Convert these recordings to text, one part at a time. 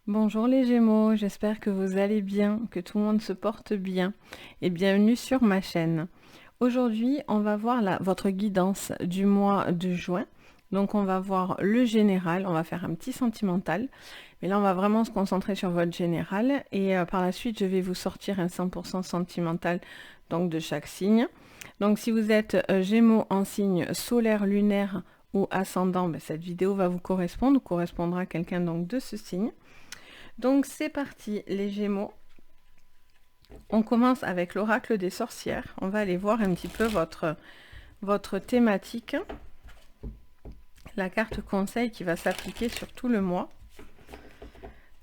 Bonjour les Gémeaux, j'espère que vous allez bien, que tout le monde se porte bien et bienvenue sur ma chaîne. Aujourd'hui, on va voir votre guidance du mois de juin. Donc on va voir le général, on va faire un petit sentimental, mais là on va vraiment se concentrer sur votre général et par la suite je vais vous sortir un 100% sentimental donc de chaque signe. Donc si vous êtes Gémeaux en signe solaire, lunaire ou ascendant, cette vidéo va vous correspondre ou correspondra à quelqu'un donc de ce signe. Donc c'est parti les Gémeaux. On commence avec l'oracle des sorcières. On va aller voir un petit peu votre thématique. La carte conseil qui va s'appliquer sur tout le mois.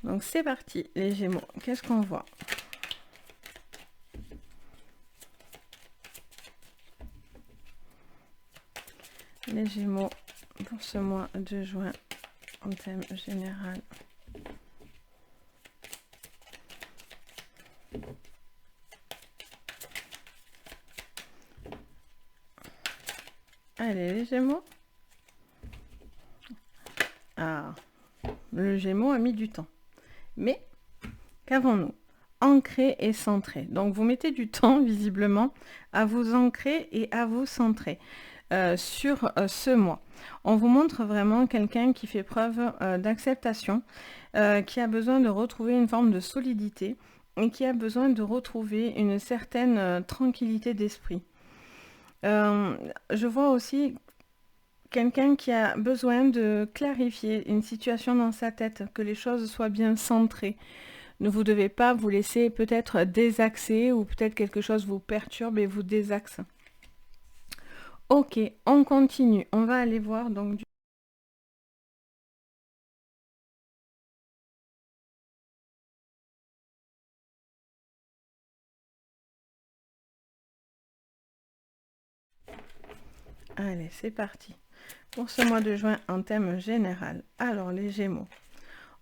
Donc c'est parti les Gémeaux. Qu'est-ce qu'on voit? Les Gémeaux pour ce mois de juin en thème général. Allez les Gémeaux. Ah, le Gémeaux a mis du temps. Mais qu'avons-nous? Ancré et centré. Donc vous mettez du temps visiblement à vous ancrer et à vous centrer sur ce mois. On vous montre vraiment quelqu'un qui fait preuve d'acceptation, qui a besoin de retrouver une forme de solidité et qui a besoin de retrouver une certaine tranquillité d'esprit. Je vois aussi quelqu'un qui a besoin de clarifier une situation dans sa tête, que les choses soient bien centrées. Ne vous devez pas vous laisser peut-être désaxer ou peut-être quelque chose vous perturbe et vous désaxe. Ok, on continue. On va aller voir donc Allez, c'est parti. Pour ce mois de juin en thème général. Alors les Gémeaux.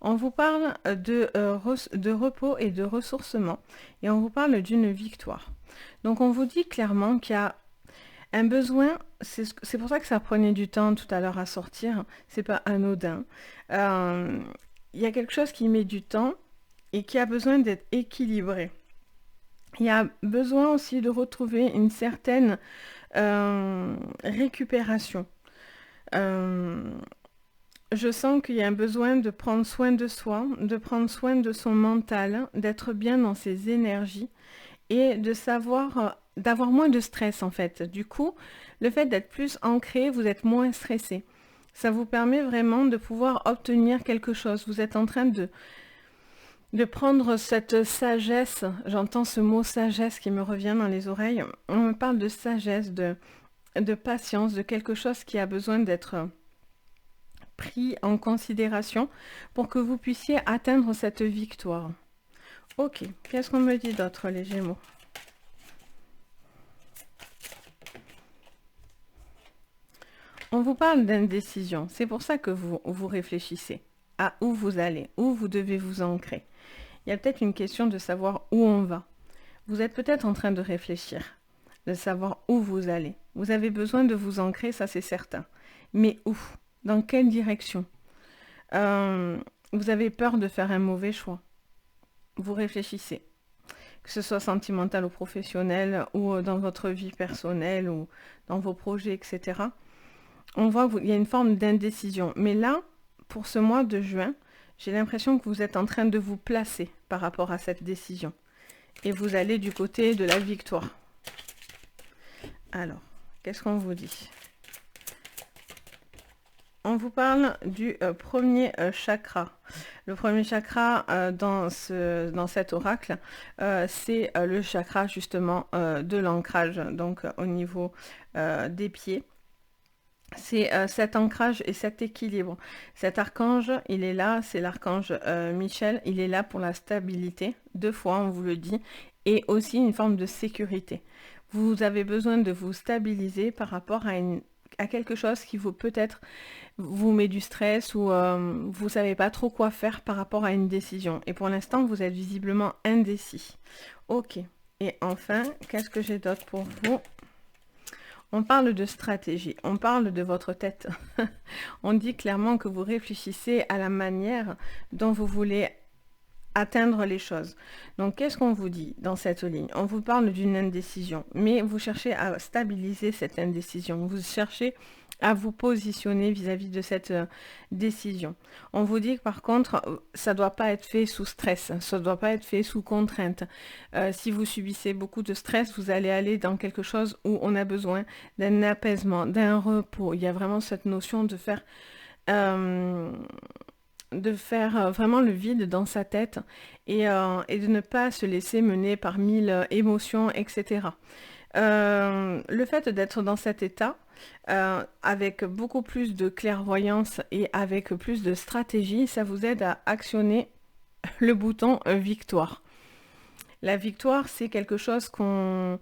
On vous parle de repos et de ressourcement et on vous parle d'une victoire. Donc on vous dit clairement qu'il y a un besoin, c'est pour ça que ça prenait du temps tout à l'heure à sortir, c'est pas anodin. Il y a quelque chose qui met du temps et qui a besoin d'être équilibré. Il y a besoin aussi de retrouver une certaine récupération. Je sens qu'il y a un besoin de prendre soin de soi, de prendre soin de son mental, d'être bien dans ses énergies et de savoir, d'avoir moins de stress en fait. Du coup, le fait d'être plus ancré, vous êtes moins stressé. Ça vous permet vraiment de pouvoir obtenir quelque chose. Vous êtes en train de prendre cette sagesse, j'entends ce mot sagesse qui me revient dans les oreilles. On me parle de sagesse, de patience, de quelque chose qui a besoin d'être pris en considération pour que vous puissiez atteindre cette victoire. Ok, qu'est-ce qu'on me dit d'autre les Gémeaux? On vous parle d'indécision, c'est pour ça que vous réfléchissez à où vous allez, où vous devez vous ancrer. Il y a peut-être une question de savoir où on va. Vous êtes peut-être en train de réfléchir, de savoir où vous allez. Vous avez besoin de vous ancrer, ça c'est certain. Mais où? Dans quelle direction? Vous avez peur de faire un mauvais choix. Vous réfléchissez. Que ce soit sentimental ou professionnel, ou dans votre vie personnelle, ou dans vos projets, etc. On voit qu'il y a une forme d'indécision. Mais là, pour ce mois de juin, j'ai l'impression que vous êtes en train de vous placer par rapport à cette décision. Et vous allez du côté de la victoire. Alors, qu'est-ce qu'on vous dit? On vous parle du premier chakra. Le premier chakra dans cet oracle, c'est le chakra justement de l'ancrage, donc au niveau des pieds. C'est cet ancrage et cet équilibre. Cet archange, il est là, c'est l'archange Michel, il est là pour la stabilité, 2 fois on vous le dit, et aussi une forme de sécurité. Vous avez besoin de vous stabiliser par rapport à quelque chose qui vous peut-être vous met du stress ou vous savez pas trop quoi faire par rapport à une décision. Et pour l'instant, vous êtes visiblement indécis. Ok. Et enfin, qu'est-ce que j'ai d'autre pour vous? On parle de stratégie, on parle de votre tête. On dit clairement que vous réfléchissez à la manière dont vous voulez atteindre les choses. Donc, qu'est-ce qu'on vous dit dans cette ligne? On vous parle d'une indécision, mais vous cherchez à stabiliser cette indécision. Vous cherchez à vous positionner vis-à-vis de cette décision. On vous dit que par contre, ça ne doit pas être fait sous stress, ça ne doit pas être fait sous contrainte. Si vous subissez beaucoup de stress, vous allez aller dans quelque chose où on a besoin d'un apaisement, d'un repos. Il y a vraiment cette notion de faire vraiment le vide dans sa tête et de ne pas se laisser mener par mille émotions, etc. Le fait d'être dans cet état, avec beaucoup plus de clairvoyance et avec plus de stratégie, ça vous aide à actionner le bouton victoire. La victoire, c'est quelque chose qu'on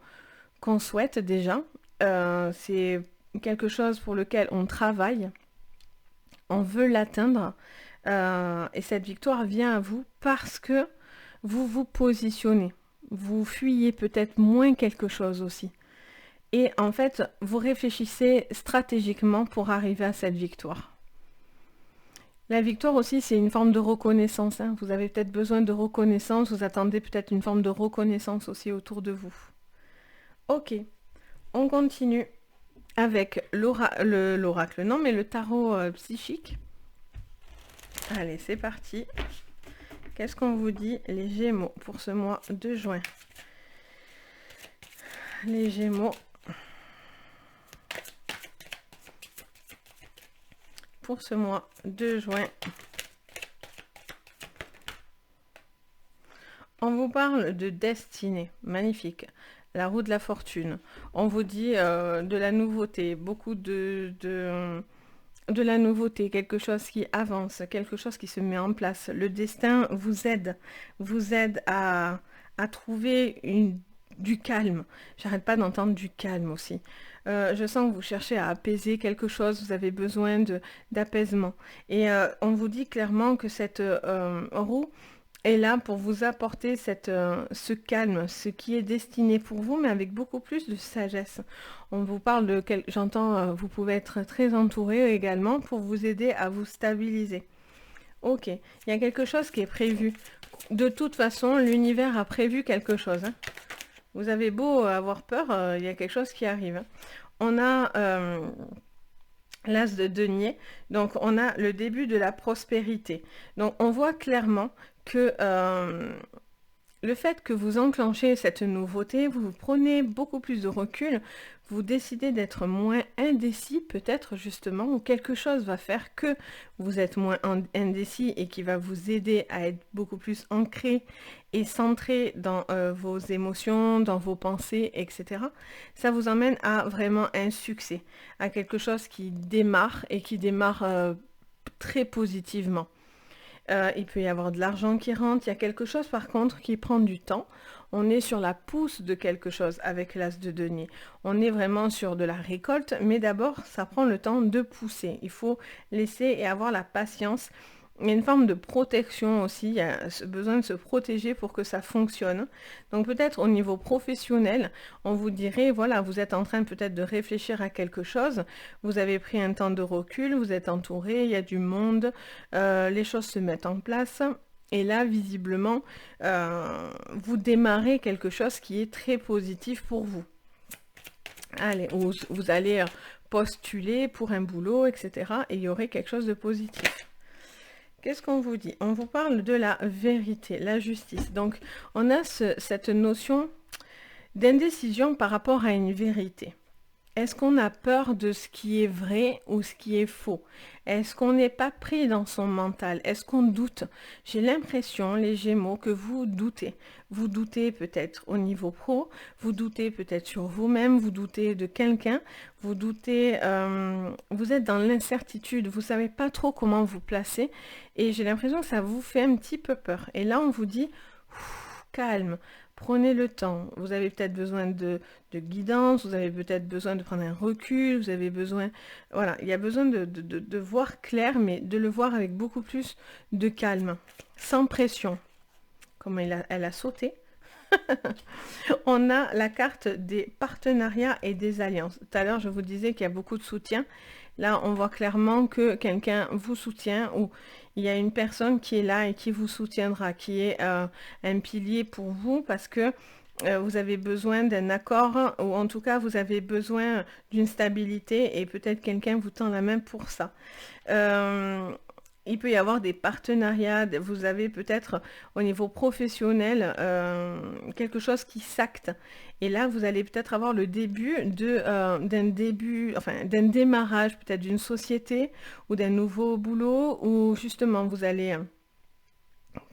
souhaite déjà. C'est quelque chose pour lequel on travaille. On veut l'atteindre. Et cette victoire vient à vous parce que vous vous positionnez. Vous fuyez peut-être moins quelque chose aussi. Et en fait, vous réfléchissez stratégiquement pour arriver à cette victoire. La victoire aussi, c'est une forme de reconnaissance. Hein. Vous avez peut-être besoin de reconnaissance, vous attendez peut-être une forme de reconnaissance aussi autour de vous. Ok, on continue avec l'oracle, non, mais le tarot psychique. Allez, c'est parti. Qu'est-ce qu'on vous dit, les Gémeaux, pour ce mois de juin? Les Gémeaux. Pour ce mois de juin. On vous parle de destinée, magnifique, la roue de la fortune. On vous dit de la nouveauté, beaucoup de la nouveauté, quelque chose qui avance, quelque chose qui se met en place. Le destin vous aide à trouver du calme. J'arrête pas d'entendre du calme aussi. Je sens que vous cherchez à apaiser quelque chose, vous avez besoin d'apaisement. Et on vous dit clairement que cette roue est là pour vous apporter ce calme, ce qui est destiné pour vous, mais avec beaucoup plus de sagesse. On vous parle de... J'entends, vous pouvez être très entouré également pour vous aider à vous stabiliser. Ok, il y a quelque chose qui est prévu. De toute façon, l'univers a prévu quelque chose. Hein. Vous avez beau avoir peur, il y a quelque chose qui arrive. Hein. On a l'as de denier, donc on a le début de la prospérité. Donc on voit clairement que le fait que vous enclenchez cette nouveauté, vous prenez beaucoup plus de recul, vous décidez d'être moins indécis peut-être justement, ou quelque chose va faire que vous êtes moins indécis et qui va vous aider à être beaucoup plus ancré et centré dans vos émotions, dans vos pensées, etc. Ça vous emmène à vraiment un succès, à quelque chose qui démarre et qui démarre très positivement. Il peut y avoir de l'argent qui rentre, il y a quelque chose par contre qui prend du temps. On est sur la pousse de quelque chose avec l'as de denier. On est vraiment sur de la récolte, mais d'abord ça prend le temps de pousser. Il faut laisser et avoir la patience. Il y a une forme de protection aussi, il y a besoin de se protéger pour que ça fonctionne. Donc peut-être au niveau professionnel, on vous dirait, voilà, vous êtes en train peut-être de réfléchir à quelque chose, vous avez pris un temps de recul, vous êtes entouré, il y a du monde, les choses se mettent en place. Et là, visiblement, vous démarrez quelque chose qui est très positif pour vous. Allez, vous allez postuler pour un boulot, etc. Et il y aurait quelque chose de positif. Qu'est-ce qu'on vous dit? On vous parle de la vérité, la justice. Donc, on a cette notion d'indécision par rapport à une vérité. Est-ce qu'on a peur de ce qui est vrai ou ce qui est faux? Est-ce qu'on n'est pas pris dans son mental? Est-ce qu'on doute? J'ai l'impression, les Gémeaux, que vous doutez. Vous doutez peut-être au niveau pro, vous doutez peut-être sur vous-même, vous doutez de quelqu'un, vous doutez, vous êtes dans l'incertitude, vous ne savez pas trop comment vous placer et j'ai l'impression que ça vous fait un petit peu peur. Et là, on vous dit, calme. Prenez le temps. Vous avez peut-être besoin de guidance, vous avez peut-être besoin de prendre un recul, vous avez besoin... Voilà, il y a besoin de voir clair, mais de le voir avec beaucoup plus de calme, sans pression. Comme elle a sauté. On a la carte des partenariats et des alliances. Tout à l'heure, je vous disais qu'il y a beaucoup de soutien. Là, on voit clairement que quelqu'un vous soutient ou il y a une personne qui est là et qui vous soutiendra, qui est un pilier pour vous parce que vous avez besoin d'un accord ou en tout cas vous avez besoin d'une stabilité et peut-être quelqu'un vous tend la main pour ça. Il peut y avoir des partenariats, vous avez peut-être au niveau professionnel quelque chose qui s'acte. Et là, vous allez peut-être avoir le début d'un démarrage peut-être d'une société ou d'un nouveau boulot où justement vous allez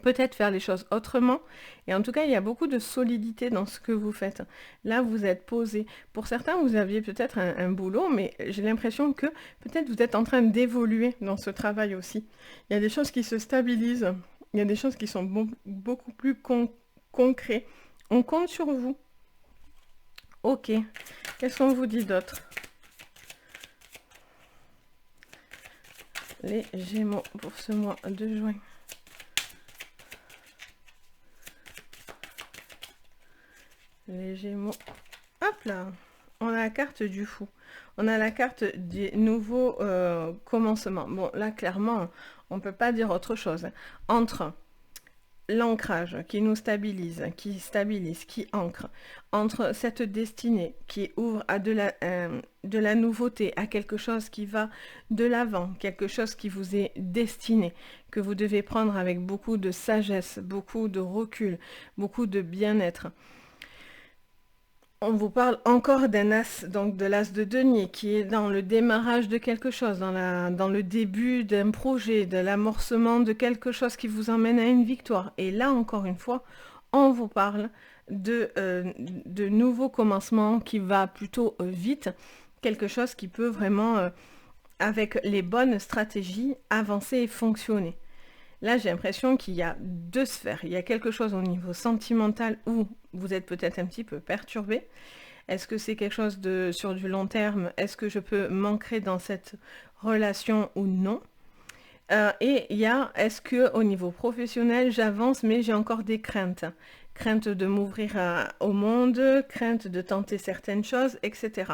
peut-être faire les choses autrement. Et en tout cas, il y a beaucoup de solidité dans ce que vous faites. Là, vous êtes posé. Pour certains, vous aviez peut-être un boulot, mais j'ai l'impression que peut-être vous êtes en train d'évoluer dans ce travail aussi. Il y a des choses qui se stabilisent. Il y a des choses qui sont beaucoup plus concrètes. On compte sur vous. Ok. Qu'est-ce qu'on vous dit d'autre? Les Gémeaux pour ce mois de juin. Les Gémeaux. Hop là, on a la carte du fou. On a la carte des nouveaux commencements. Bon, là, clairement, on ne peut pas dire autre chose. Entre l'ancrage qui nous stabilise, qui ancre, entre cette destinée qui ouvre à de la nouveauté, à quelque chose qui va de l'avant, quelque chose qui vous est destiné, que vous devez prendre avec beaucoup de sagesse, beaucoup de recul, beaucoup de bien-être. On vous parle encore d'un as, donc de l'as de denier, qui est dans le démarrage de quelque chose, dans le début d'un projet, de l'amorcement de quelque chose qui vous emmène à une victoire. Et là, encore une fois, on vous parle de nouveaux commencements qui va plutôt vite, quelque chose qui peut vraiment, avec les bonnes stratégies, avancer et fonctionner. Là, j'ai l'impression qu'il y a deux sphères. Il y a quelque chose au niveau sentimental où vous êtes peut-être un petit peu perturbé. Est-ce que c'est quelque chose sur du long terme? Est-ce que je peux m'ancrer dans cette relation ou non? Et il y a, est-ce que au niveau professionnel, j'avance, mais j'ai encore des craintes. Crainte de m'ouvrir au monde, crainte de tenter certaines choses, etc.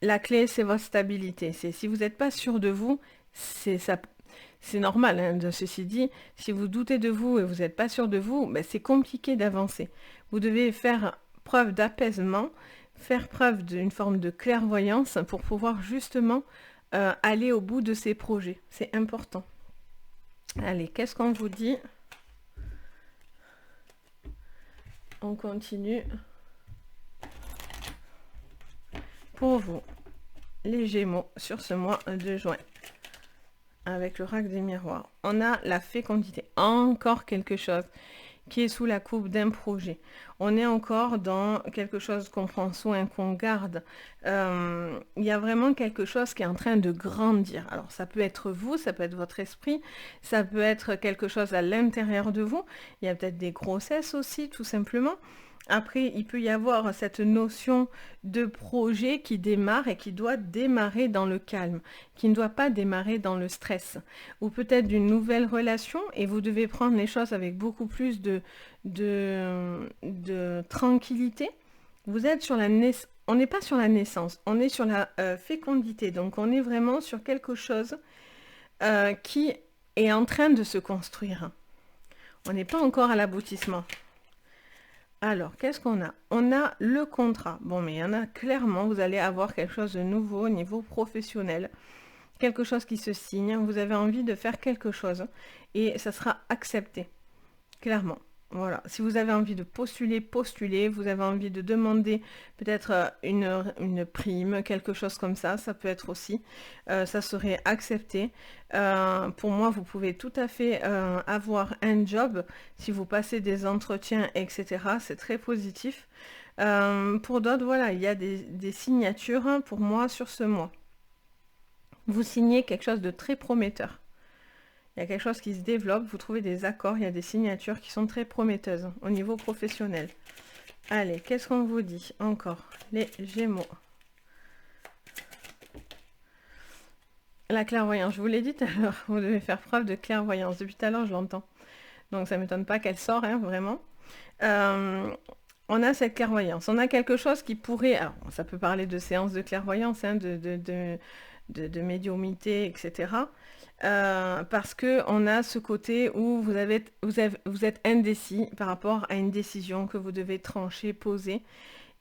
La clé, c'est votre stabilité. Si vous n'êtes pas sûr de vous, c'est normal, hein, ceci dit, si vous doutez de vous et vous n'êtes pas sûr de vous, ben, c'est compliqué d'avancer. Vous devez faire preuve d'apaisement, faire preuve d'une forme de clairvoyance pour pouvoir justement aller au bout de ces projets. C'est important. Allez, qu'est-ce qu'on vous dit? On continue. Pour vous, les Gémeaux, sur ce mois de juin. Avec le rack des miroirs. On a la fécondité. Encore quelque chose qui est sous la coupe d'un projet. On est encore dans quelque chose qu'on prend soin, qu'on garde. Il y a vraiment quelque chose qui est en train de grandir. Alors ça peut être vous, ça peut être votre esprit, ça peut être quelque chose à l'intérieur de vous. Il y a peut-être des grossesses aussi, tout simplement. Après, il peut y avoir cette notion de projet qui démarre et qui doit démarrer dans le calme, qui ne doit pas démarrer dans le stress. Ou peut-être d'une nouvelle relation et vous devez prendre les choses avec beaucoup plus de tranquillité. Vous êtes sur la naissance. On n'est pas sur la naissance, on est sur la fécondité. Donc on est vraiment sur quelque chose qui est en train de se construire. On n'est pas encore à l'aboutissement. Alors, qu'est-ce qu'on a? On a le contrat. Bon, mais il y en a clairement, vous allez avoir quelque chose de nouveau au niveau professionnel. Quelque chose qui se signe. Vous avez envie de faire quelque chose et ça sera accepté. Clairement. Voilà. Si vous avez envie de postuler, postulez. Vous avez envie de demander peut-être une prime, quelque chose comme ça. Ça peut être aussi. Ça serait accepté. Pour moi, vous pouvez tout à fait avoir un job si vous passez des entretiens, etc. C'est très positif. Pour d'autres, voilà, il y a des signatures hein, pour moi sur ce mois. Vous signez quelque chose de très prometteur. Il y a quelque chose qui se développe, vous trouvez des accords, il y a des signatures qui sont très prometteuses au niveau professionnel. Allez, qu'est-ce qu'on vous dit encore? Les Gémeaux. La clairvoyance, je vous l'ai dit tout à l'heure, vous devez faire preuve de clairvoyance. Depuis tout à l'heure, je l'entends. Donc ça ne m'étonne pas qu'elle sort, hein, vraiment. On a cette clairvoyance. On a quelque chose qui pourrait... Alors, ça peut parler de séance de clairvoyance, hein, de médiumnité, etc. Parce que on a ce côté où vous êtes indécis par rapport à une décision que vous devez trancher, poser.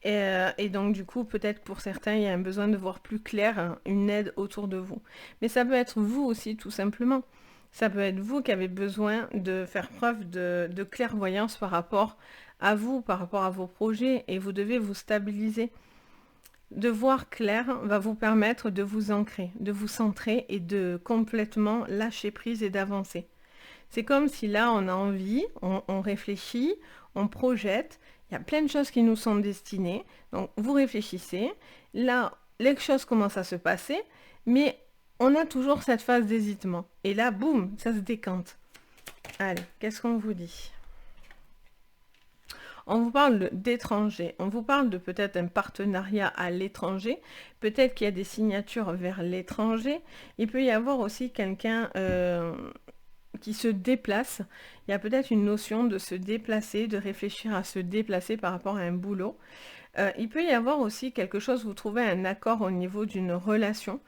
Et donc du coup, peut-être pour certains, il y a un besoin de voir plus clair, hein, une aide autour de vous. Mais ça peut être vous aussi, tout simplement. Ça peut être vous qui avez besoin de faire preuve de clairvoyance par rapport à vous, par rapport à vos projets, et vous devez vous stabiliser. De voir clair va vous permettre de vous ancrer, de vous centrer et de complètement lâcher prise et d'avancer. C'est comme si là, on a envie, on réfléchit, on projette. Il y a plein de choses qui nous sont destinées. Donc, vous réfléchissez. Là, les choses commencent à se passer, mais on a toujours cette phase d'hésitement. Et là, boum, ça se décante. Allez, qu'est-ce qu'on vous dit? On vous parle d'étrangers, on vous parle de peut-être un partenariat à l'étranger, peut-être qu'il y a des signatures vers l'étranger. Il peut y avoir aussi quelqu'un qui se déplace. Il y a peut-être une notion de se déplacer, de réfléchir à se déplacer par rapport à un boulot. Il peut y avoir aussi quelque chose, vous trouvez un accord au niveau d'une relation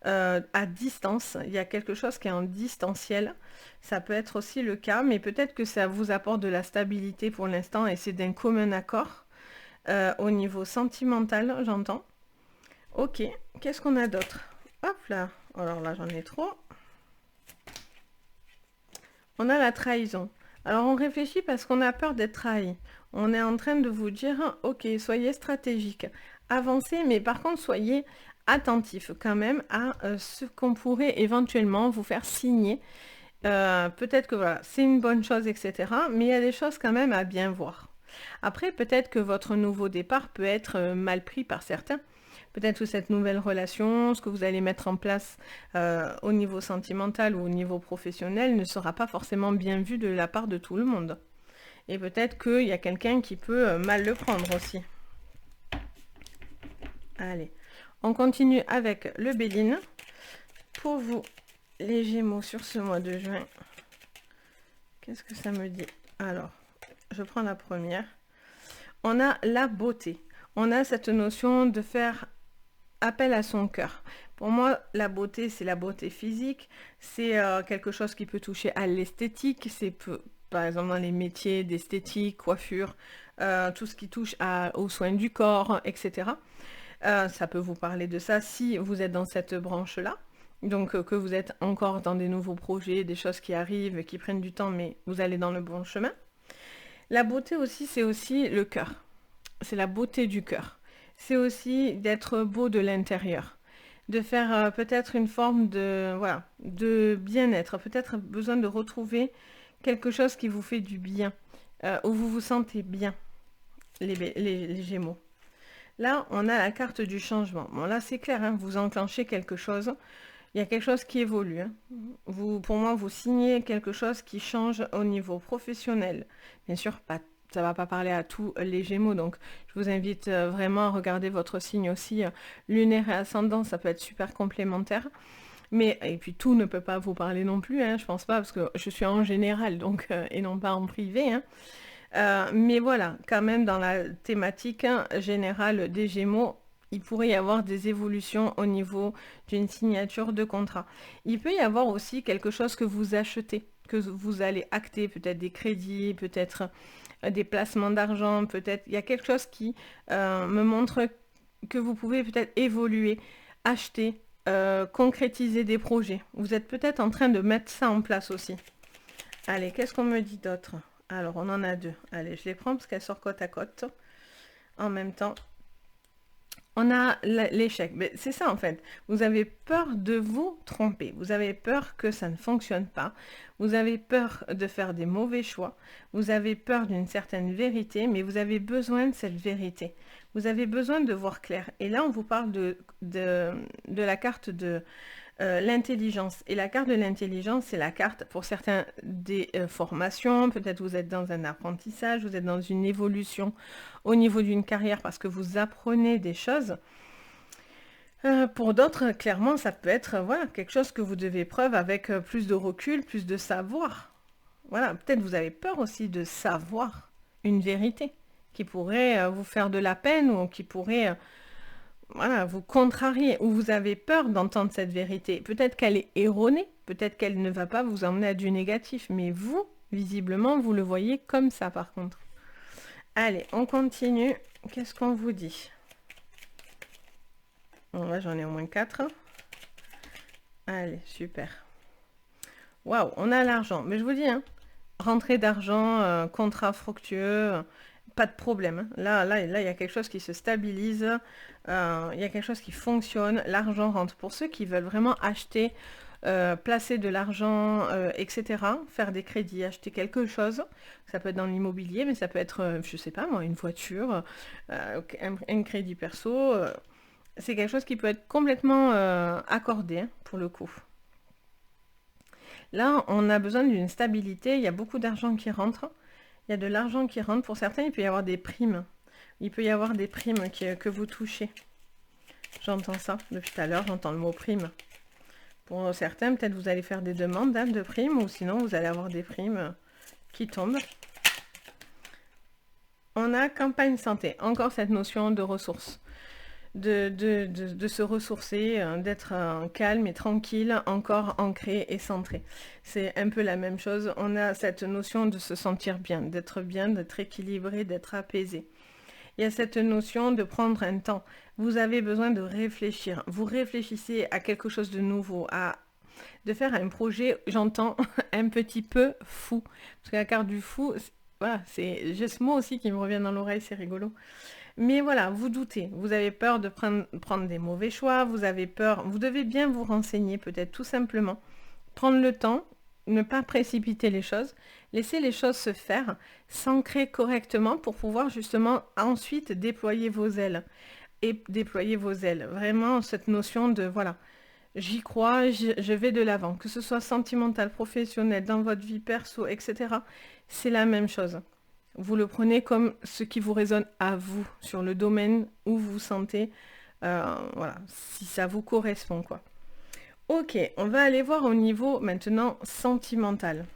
à distance. Il y a quelque chose qui est en distanciel. Ça peut être aussi le cas, mais peut-être que ça vous apporte de la stabilité pour l'instant et c'est d'un commun accord. Au niveau sentimental, j'entends. Ok, qu'est-ce qu'on a d'autre? Hop là, alors là j'en ai trop. On a la trahison. Alors on réfléchit parce qu'on a peur d'être trahi. On est en train de vous dire, ok, soyez stratégique, avancez, mais par contre soyez attentif quand même à ce qu'on pourrait éventuellement vous faire signer. Peut-être que voilà, c'est une bonne chose, etc. Mais il y a des choses quand même à bien voir. Après, peut-être que votre nouveau départ peut être mal pris par certains. Peut-être que cette nouvelle relation, ce que vous allez mettre en place au niveau sentimental ou au niveau professionnel ne sera pas forcément bien vu de la part de tout le monde. Et peut-être qu'il y a quelqu'un qui peut mal le prendre aussi. Allez, on continue avec le Béline. Pour vous, les Gémeaux sur ce mois de juin, qu'est-ce que ça me dit? Alors, je prends la première. On a la beauté. On a cette notion de faire appel à son cœur. Pour moi, la beauté, c'est la beauté physique. C'est quelque chose qui peut toucher à l'esthétique. C'est par exemple dans les métiers d'esthétique, coiffure, tout ce qui touche aux soins du corps, etc. Ça peut vous parler de ça si vous êtes dans cette branche-là. Donc que vous êtes encore dans des nouveaux projets, des choses qui arrivent, qui prennent du temps, mais vous allez dans le bon chemin. La beauté aussi, c'est aussi le cœur. C'est la beauté du cœur. C'est aussi d'être beau de l'intérieur. De faire peut-être une forme de, voilà, de bien-être. Peut-être besoin de retrouver quelque chose qui vous fait du bien. Où vous vous sentez bien, les Gémeaux. Là, on a la carte du changement. Bon, là, c'est clair, hein, vous enclenchez quelque chose. Il y a quelque chose qui évolue. Hein. Pour moi, vous signez quelque chose qui change au niveau professionnel. Bien sûr, ça ne va pas parler à tous les Gémeaux, donc je vous invite vraiment à regarder votre signe aussi. Lunaire et ascendant, ça peut être super complémentaire. Et puis tout ne peut pas vous parler non plus, hein, je pense pas, parce que je suis en général, donc, et non pas en privé. Hein. Mais voilà, quand même dans la thématique générale des Gémeaux, il pourrait y avoir des évolutions au niveau d'une signature de contrat. Il peut y avoir aussi quelque chose que vous achetez, que vous allez acter, peut-être des crédits, peut-être des placements d'argent, peut-être il y a quelque chose qui me montre que vous pouvez peut-être évoluer, acheter, concrétiser des projets. Vous êtes peut-être en train de mettre ça en place aussi. Allez, qu'est-ce qu'on me dit d'autre? Alors, on en a deux. Allez, je les prends parce qu'elles sortent côte à côte en même temps. On a l'échec. C'est ça en fait. Vous avez peur de vous tromper. Vous avez peur que ça ne fonctionne pas. Vous avez peur de faire des mauvais choix. Vous avez peur d'une certaine vérité, mais vous avez besoin de cette vérité. Vous avez besoin de voir clair. Et là, on vous parle de la carte de l'intelligence. Et la carte de l'intelligence, c'est la carte pour certains des formations. Peut-être vous êtes dans un apprentissage, vous êtes dans une évolution au niveau d'une carrière parce que vous apprenez des choses. Pour d'autres, clairement, ça peut être voilà, quelque chose que vous devez preuve avec plus de recul, plus de savoir. Voilà, peut-être vous avez peur aussi de savoir une vérité qui pourrait vous faire de la peine ou qui pourrait voilà, vous contrariez ou vous avez peur d'entendre cette vérité. Peut-être qu'elle est erronée, peut-être qu'elle ne va pas vous emmener à du négatif, mais vous, visiblement, vous le voyez comme ça par contre. Allez, on continue. Qu'est-ce qu'on vous dit? Bon, là, j'en ai au moins 4. Allez, super. Waouh, on a l'argent. Mais je vous dis, hein, rentrée d'argent, contrat fructueux, pas de problème. Hein. Là, il y a quelque chose qui se stabilise, il y a quelque chose qui fonctionne, l'argent rentre. Pour ceux qui veulent vraiment acheter, placer de l'argent, etc., faire des crédits, acheter quelque chose, ça peut être dans l'immobilier, mais ça peut être, je sais pas moi, une voiture, un crédit perso, c'est quelque chose qui peut être complètement accordé hein, pour le coup. Là, on a besoin d'une stabilité, il y a beaucoup d'argent qui rentre. Il y a de l'argent qui rentre. Pour certains, il peut y avoir des primes. Il peut y avoir des primes que vous touchez. J'entends ça depuis tout à l'heure, j'entends le mot prime. Pour certains, peut-être vous allez faire des demandes hein, de primes ou sinon vous allez avoir des primes qui tombent. On a campagne santé, encore cette notion de ressources. De se ressourcer, d'être calme et tranquille, encore ancré et centré. C'est un peu la même chose. On a cette notion de se sentir bien, d'être équilibré, d'être apaisé. Il y a cette notion de prendre un temps. Vous avez besoin de réfléchir. Vous réfléchissez à quelque chose de nouveau, de faire un projet, j'entends, un petit peu fou. Parce que la carte du fou, voilà, c'est juste ce mot aussi qui me revient dans l'oreille, c'est rigolo. Mais voilà, vous doutez, vous avez peur de prendre des mauvais choix, vous avez peur, vous devez bien vous renseigner peut-être tout simplement. Prendre le temps, ne pas précipiter les choses, laisser les choses se faire, s'ancrer correctement pour pouvoir justement ensuite déployer vos ailes. Et déployer vos ailes. Vraiment cette notion de, voilà, j'y crois, je vais de l'avant. Que ce soit sentimental, professionnel, dans votre vie perso, etc. C'est la même chose. Vous le prenez comme ce qui vous résonne à vous, sur le domaine où vous vous sentez, voilà, si ça vous correspond, quoi. Ok, on va aller voir au niveau maintenant sentimental.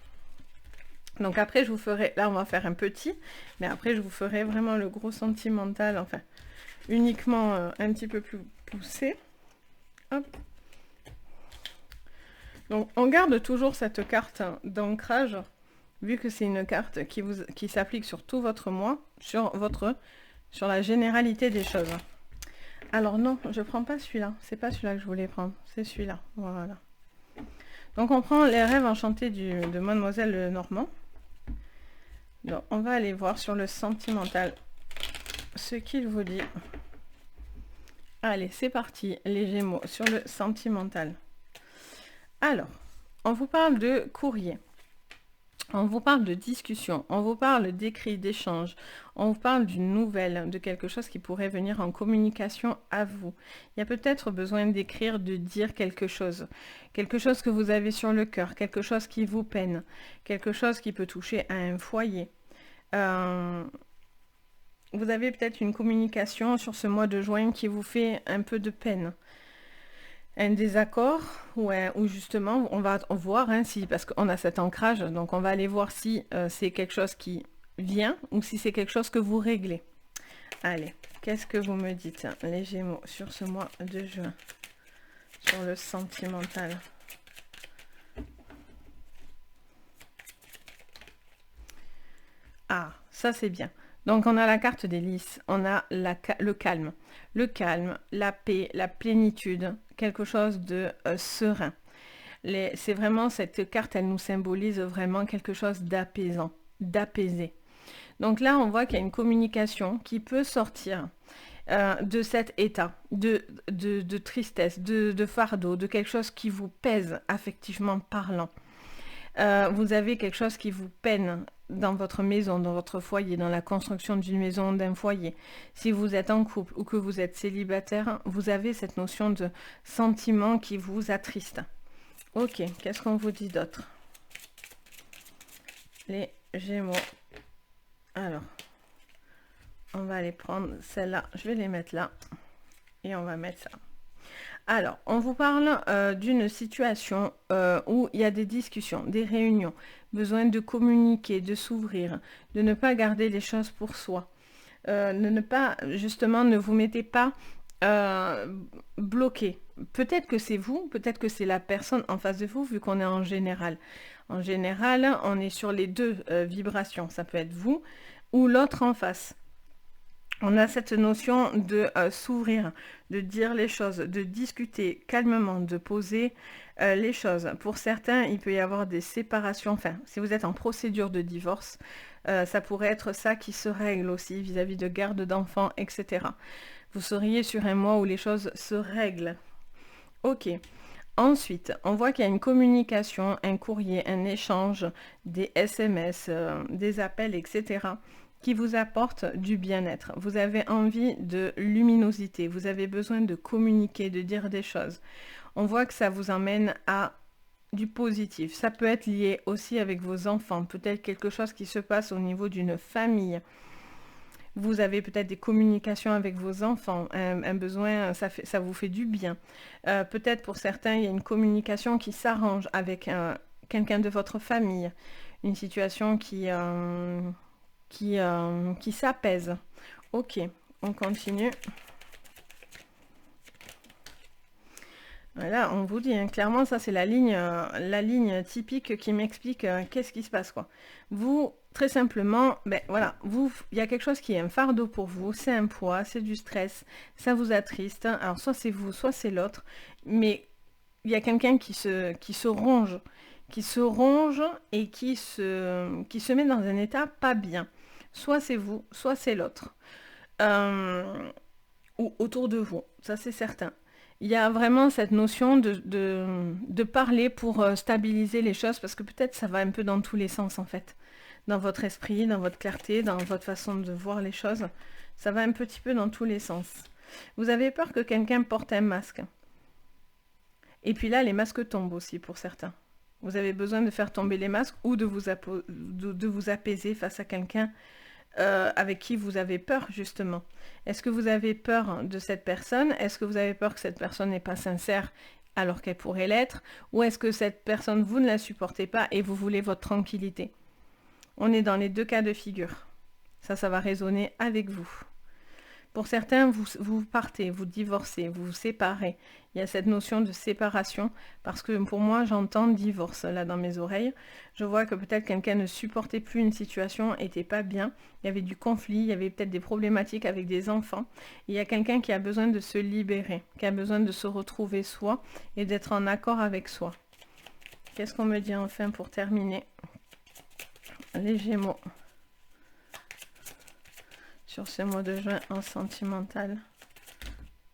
Donc après, je vous ferai, là on va faire un petit, mais après je vous ferai vraiment le gros sentimental, enfin, uniquement un petit peu plus poussé. Hop. Donc on garde toujours cette carte d'ancrage. Vu que c'est une carte qui s'applique sur tout votre mois, sur la généralité des choses. Alors non, je prends pas celui-là. C'est pas celui-là que je voulais prendre. C'est celui-là. Voilà. Donc on prend les rêves enchantés de Mademoiselle Lenormand. Donc on va aller voir sur le sentimental ce qu'il vous dit. Allez, c'est parti, les Gémeaux, sur le sentimental. Alors, on vous parle de courrier. On vous parle de discussion, on vous parle d'écrit, d'échange, on vous parle d'une nouvelle, de quelque chose qui pourrait venir en communication à vous. Il y a peut-être besoin d'écrire, de dire quelque chose que vous avez sur le cœur, quelque chose qui vous peine, quelque chose qui peut toucher à un foyer. Vous avez peut-être une communication sur ce mois de juin qui vous fait un peu de peine. Un désaccord, ouais, ou justement, on va voir, hein, si, parce qu'on a cet ancrage, donc on va aller voir si c'est quelque chose qui vient ou si c'est quelque chose que vous réglez. Allez, qu'est-ce que vous me dites, hein, les Gémeaux, sur ce mois de juin, sur le sentimental? Ah, ça c'est bien. Donc on a la carte des lys, on a le calme, la paix, la plénitude, quelque chose de serein. C'est vraiment cette carte, elle nous symbolise vraiment quelque chose d'apaisant, d'apaisé. Donc là, on voit qu'il y a une communication qui peut sortir de cet état de tristesse, de fardeau, de quelque chose qui vous pèse affectivement parlant. Vous avez quelque chose qui vous peine dans votre maison, dans votre foyer, dans la construction d'une maison, d'un foyer. Si vous êtes en couple ou que vous êtes célibataire, vous avez cette notion de sentiment qui vous attriste. Ok, qu'est-ce qu'on vous dit d'autre? Les Gémeaux. Alors, on va aller prendre celle-là, je vais les mettre là, et on va mettre ça. Alors, on vous parle d'une situation où il y a des discussions, des réunions, besoin de communiquer, de s'ouvrir, de ne pas garder les choses pour soi. Ne vous mettez pas euh, bloqué. Peut-être que c'est vous, peut-être que c'est la personne en face de vous, vu qu'on est en général. En général, on est sur les deux vibrations. Ça peut être vous ou l'autre en face. On a cette notion de s'ouvrir, de dire les choses, de discuter calmement, de poser les choses. Pour certains, il peut y avoir des séparations. Enfin, si vous êtes en procédure de divorce, ça pourrait être ça qui se règle aussi vis-à-vis de garde d'enfants, etc. Vous seriez sur un mois où les choses se règlent. Ok. Ensuite, on voit qu'il y a une communication, un courrier, un échange, des SMS, des appels, etc., qui vous apportent du bien-être. Vous avez envie de luminosité, vous avez besoin de communiquer, de dire des choses. On voit que ça vous emmène à du positif. Ça peut être lié aussi avec vos enfants, peut-être quelque chose qui se passe au niveau d'une famille. Vous avez peut-être des communications avec vos enfants, un besoin, ça vous fait du bien. Peut-être pour certains, il y a une communication qui s'arrange avec quelqu'un de votre famille, une situation qui s'apaise. Ok, on continue. Voilà, on vous dit, hein, clairement, ça c'est la ligne typique qui m'explique qu'est-ce qui se passe, quoi. Vous, très simplement, ben voilà, il y a quelque chose qui est un fardeau pour vous, c'est un poids, c'est du stress, ça vous attriste. Alors soit c'est vous, soit c'est l'autre, mais il y a quelqu'un qui se ronge et qui se met dans un état pas bien. Soit c'est vous, soit c'est l'autre. Euh, ou autour de vous, ça c'est certain. Il y a vraiment cette notion de parler pour stabiliser les choses, parce que peut-être ça va un peu dans tous les sens en fait. Dans votre esprit, dans votre clarté, dans votre façon de voir les choses. Ça va un petit peu dans tous les sens. Vous avez peur que quelqu'un porte un masque. Et puis là, les masques tombent aussi pour certains. Vous avez besoin de faire tomber les masques ou de vous apaiser face à quelqu'un avec qui vous avez peur, justement. Est-ce que vous avez peur de cette personne? Est-ce que vous avez peur que cette personne n'est pas sincère alors qu'elle pourrait l'être? Ou est-ce que cette personne, vous ne la supportez pas et vous voulez votre tranquillité? On est dans les deux cas de figure. Ça va résonner avec vous. Pour certains, vous partez, vous divorcez, vous vous séparez. Il y a cette notion de séparation, parce que pour moi, j'entends divorce là dans mes oreilles. Je vois que peut-être quelqu'un ne supportait plus une situation, n'était pas bien. Il y avait du conflit, il y avait peut-être des problématiques avec des enfants. Il y a quelqu'un qui a besoin de se libérer, qui a besoin de se retrouver soi et d'être en accord avec soi. Qu'est-ce qu'on me dit enfin pour terminer? Les Gémeaux. Sur ce mois de juin en sentimental.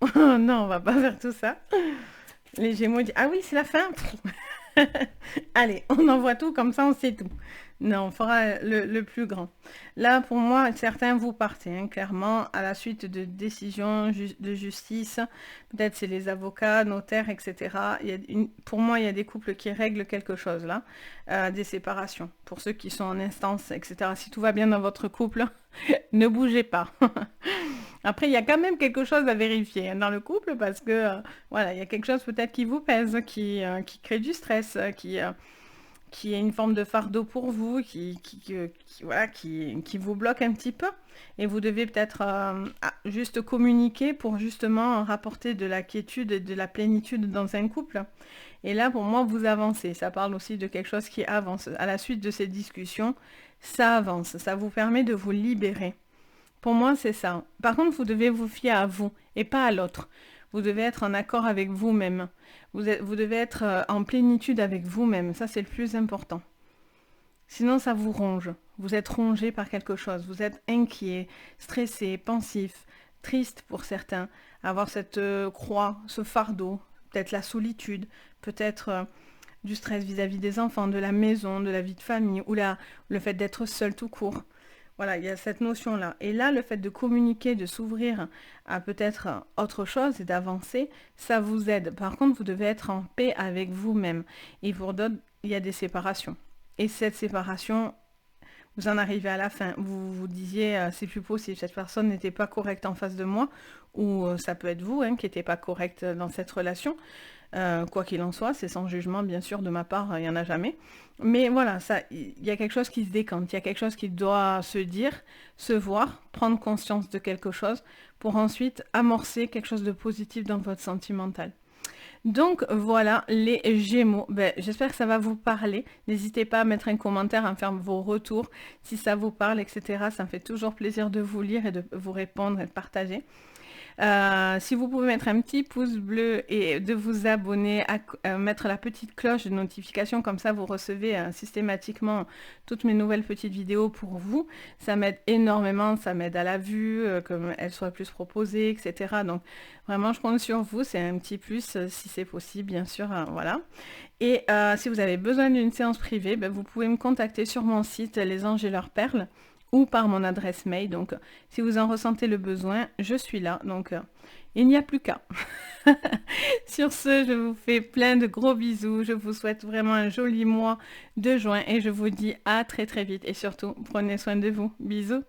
Oh non, on va pas faire tout ça. Les Gémeaux disent, ah oui, c'est la fin. Allez, on envoie tout, comme ça on sait tout. Non, on fera le plus grand. Là, pour moi, certains vous partez, hein, clairement, à la suite de décisions de justice. Peut-être c'est les avocats, notaires, etc. Pour moi, il y a des couples qui règlent quelque chose là, des séparations. Pour ceux qui sont en instance, etc. Si tout va bien dans votre couple, ne bougez pas. Après, il y a quand même quelque chose à vérifier hein, dans le couple parce que voilà, il y a quelque chose peut-être qui vous pèse, qui crée du stress, qui est une forme de fardeau pour vous, voilà, qui vous bloque un petit peu. Et vous devez peut-être juste communiquer pour justement rapporter de la quiétude et de la plénitude dans un couple. Et là, pour moi, vous avancez. Ça parle aussi de quelque chose qui avance. À la suite de ces discussions, ça avance. Ça vous permet de vous libérer. Pour moi, c'est ça. Par contre, vous devez vous fier à vous et pas à l'autre. Vous devez être en accord avec vous-même. Vous devez être en plénitude avec vous-même. Ça, c'est le plus important. Sinon, ça vous ronge. Vous êtes rongé par quelque chose. Vous êtes inquiet, stressé, pensif, triste pour certains. Avoir cette croix, ce fardeau, peut-être la solitude, peut-être du stress vis-à-vis des enfants, de la maison, de la vie de famille, ou le fait d'être seul tout court. Voilà, il y a cette notion-là. Et là, le fait de communiquer, de s'ouvrir à peut-être autre chose et d'avancer, ça vous aide. Par contre, vous devez être en paix avec vous-même. Et pour d'autres, il y a des séparations. Et cette séparation, vous en arrivez à la fin. Vous vous disiez, c'est plus possible, cette personne n'était pas correcte en face de moi. Ou ça peut être vous hein, qui n'était pas correct dans cette relation. Quoi qu'il en soit, c'est sans jugement, bien sûr, de ma part, il n'y en a jamais. Mais voilà, ça, il y a quelque chose qui se décante, il y a quelque chose qui doit se dire, se voir, prendre conscience de quelque chose pour ensuite amorcer quelque chose de positif dans votre sentimental. Donc voilà les Gémeaux. Ben, j'espère que ça va vous parler. N'hésitez pas à mettre un commentaire, à me faire vos retours si ça vous parle, etc. Ça me fait toujours plaisir de vous lire et de vous répondre et de partager. Si vous pouvez mettre un petit pouce bleu et de vous abonner, mettre la petite cloche de notification, comme ça vous recevez systématiquement toutes mes nouvelles petites vidéos pour vous. Ça m'aide énormément, ça m'aide à la vue, que elles soient plus proposées, etc. Donc vraiment je compte sur vous, c'est un petit plus si c'est possible, bien sûr, voilà. Et si vous avez besoin d'une séance privée, ben, vous pouvez me contacter sur mon site Les Anges et leurs perles ou par mon adresse mail. Donc, si vous en ressentez le besoin, je suis là. Donc, il n'y a plus qu'à. Sur ce, je vous fais plein de gros bisous. Je vous souhaite vraiment un joli mois de juin et je vous dis à très très vite. Et surtout, prenez soin de vous. Bisous.